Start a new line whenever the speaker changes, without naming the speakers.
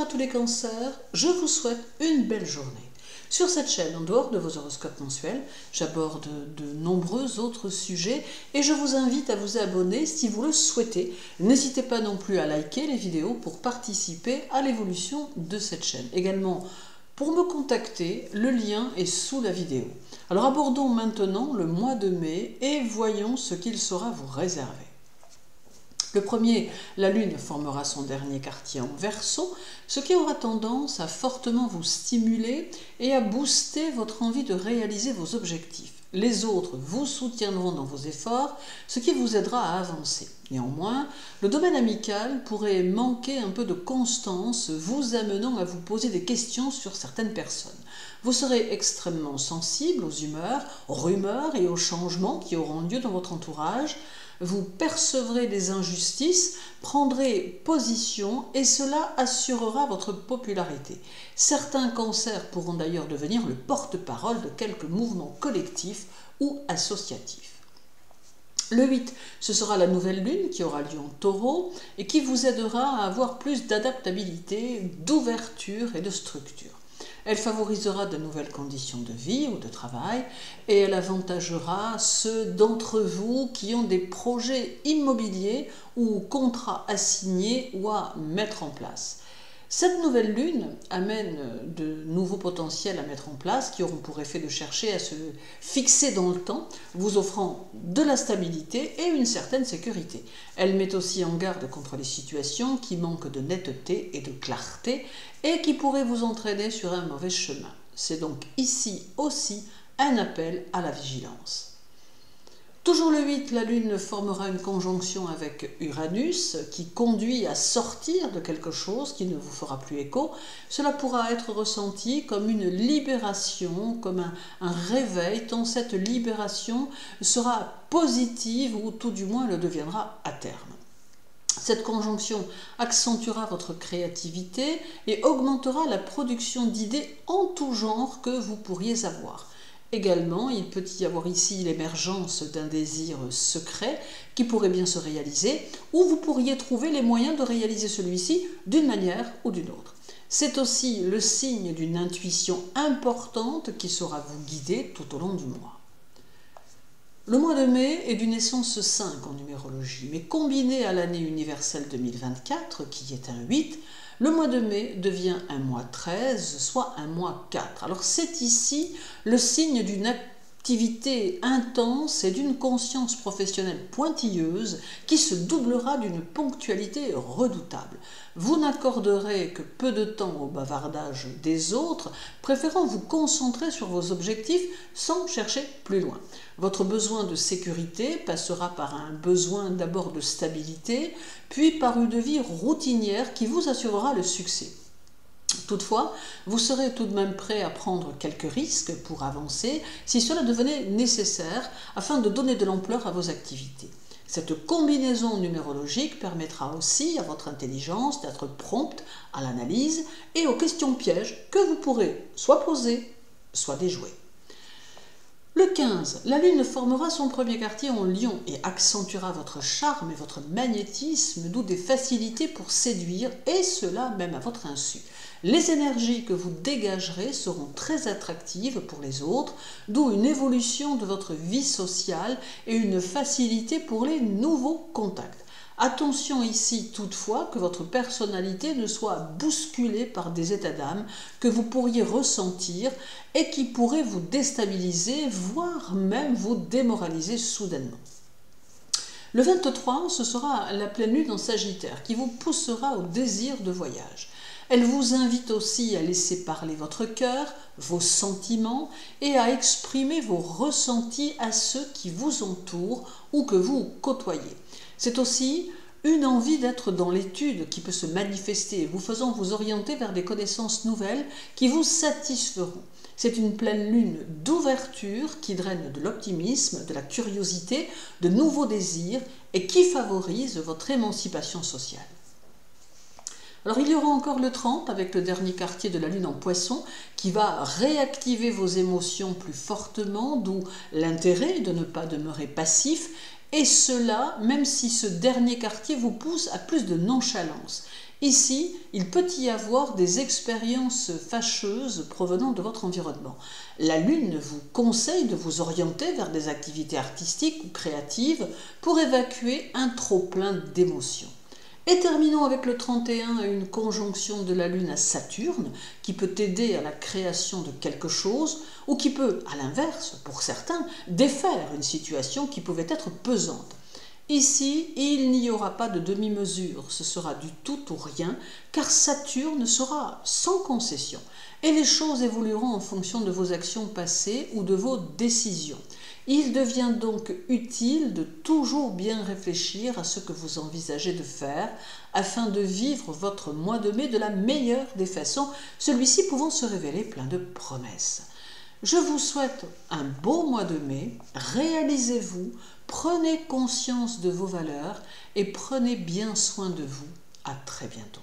à tous les cancers, je vous souhaite une belle journée. Sur cette chaîne, en dehors de vos horoscopes mensuels, j'aborde de nombreux autres sujets et je vous invite à vous abonner si vous le souhaitez. N'hésitez pas non plus à liker les vidéos pour participer à l'évolution de cette chaîne. Également, pour me contacter, le lien est sous la vidéo. Alors abordons maintenant le mois de mai et voyons ce qu'il saura vous réserver. Le premier, la Lune formera son dernier quartier en Verseau, ce qui aura tendance à fortement vous stimuler et à booster votre envie de réaliser vos objectifs. Les autres vous soutiendront dans vos efforts, ce qui vous aidera à avancer. Néanmoins, le domaine amical pourrait manquer un peu de constance, vous amenant à vous poser des questions sur certaines personnes. Vous serez extrêmement sensible aux humeurs, aux rumeurs et aux changements qui auront lieu dans votre entourage. Vous percevrez des injustices, prendrez position et cela assurera votre popularité. Certains cancers pourront d'ailleurs devenir le porte-parole de quelques mouvements collectifs ou associatifs. Le 8, ce sera la nouvelle lune qui aura lieu en Taureau et qui vous aidera à avoir plus d'adaptabilité, d'ouverture et de structure. Elle favorisera de nouvelles conditions de vie ou de travail et elle avantagera ceux d'entre vous qui ont des projets immobiliers ou contrats à signer ou à mettre en place. Cette nouvelle lune amène de nouveaux potentiels à mettre en place qui auront pour effet de chercher à se fixer dans le temps, vous offrant de la stabilité et une certaine sécurité. Elle met aussi en garde contre les situations qui manquent de netteté et de clarté et qui pourraient vous entraîner sur un mauvais chemin. C'est donc ici aussi un appel à la vigilance. Toujours le 8, la Lune formera une conjonction avec Uranus qui conduit à sortir de quelque chose qui ne vous fera plus écho. Cela pourra être ressenti comme une libération, comme un réveil, tant cette libération sera positive ou tout du moins le deviendra à terme. Cette conjonction accentuera votre créativité et augmentera la production d'idées en tout genre que vous pourriez avoir. Également, il peut y avoir ici l'émergence d'un désir secret qui pourrait bien se réaliser, ou vous pourriez trouver les moyens de réaliser celui-ci d'une manière ou d'une autre. C'est aussi le signe d'une intuition importante qui saura vous guider tout au long du mois. Le mois de mai est d'une essence 5 en numérologie, mais combiné à l'année universelle 2024, qui est un 8, le mois de mai devient un mois 13, soit un mois 4. Alors c'est ici le signe d'une activité intense et d'une conscience professionnelle pointilleuse qui se doublera d'une ponctualité redoutable. Vous n'accorderez que peu de temps au bavardage des autres, préférant vous concentrer sur vos objectifs sans chercher plus loin. Votre besoin de sécurité passera par un besoin d'abord de stabilité, puis par une vie routinière qui vous assurera le succès. Toutefois, vous serez tout de même prêt à prendre quelques risques pour avancer si cela devenait nécessaire afin de donner de l'ampleur à vos activités. Cette combinaison numérologique permettra aussi à votre intelligence d'être prompte à l'analyse et aux questions pièges que vous pourrez soit poser, soit déjouer. Le 15, la Lune formera son premier quartier en Lion et accentuera votre charme et votre magnétisme, d'où des facilités pour séduire, et cela même à votre insu. Les énergies que vous dégagerez seront très attractives pour les autres, d'où une évolution de votre vie sociale et une facilité pour les nouveaux contacts. Attention ici toutefois que votre personnalité ne soit bousculée par des états d'âme que vous pourriez ressentir et qui pourraient vous déstabiliser, voire même vous démoraliser soudainement. Le 23, ce sera la pleine lune en Sagittaire qui vous poussera au désir de voyage. Elle vous invite aussi à laisser parler votre cœur, vos sentiments et à exprimer vos ressentis à ceux qui vous entourent ou que vous côtoyez. C'est aussi une envie d'être dans l'étude qui peut se manifester, vous faisant vous orienter vers des connaissances nouvelles qui vous satisferont. C'est une pleine lune d'ouverture qui draine de l'optimisme, de la curiosité, de nouveaux désirs et qui favorise votre émancipation sociale. Alors il y aura encore le 30 avec le dernier quartier de la Lune en Poisson qui va réactiver vos émotions plus fortement, d'où l'intérêt de ne pas demeurer passif, et cela même si ce dernier quartier vous pousse à plus de nonchalance. Ici, il peut y avoir des expériences fâcheuses provenant de votre environnement. La Lune vous conseille de vous orienter vers des activités artistiques ou créatives pour évacuer un trop-plein d'émotions. Et terminons avec le 31, une conjonction de la Lune à Saturne qui peut aider à la création de quelque chose ou qui peut, à l'inverse, pour certains, défaire une situation qui pouvait être pesante. Ici, il n'y aura pas de demi-mesure, ce sera du tout ou rien, car Saturne sera sans concession, et les choses évolueront en fonction de vos actions passées ou de vos décisions. Il devient donc utile de toujours bien réfléchir à ce que vous envisagez de faire, afin de vivre votre mois de mai de la meilleure des façons, celui-ci pouvant se révéler plein de promesses. Je vous souhaite un beau mois de mai, réalisez-vous, prenez conscience de vos valeurs et prenez bien soin de vous. À très bientôt.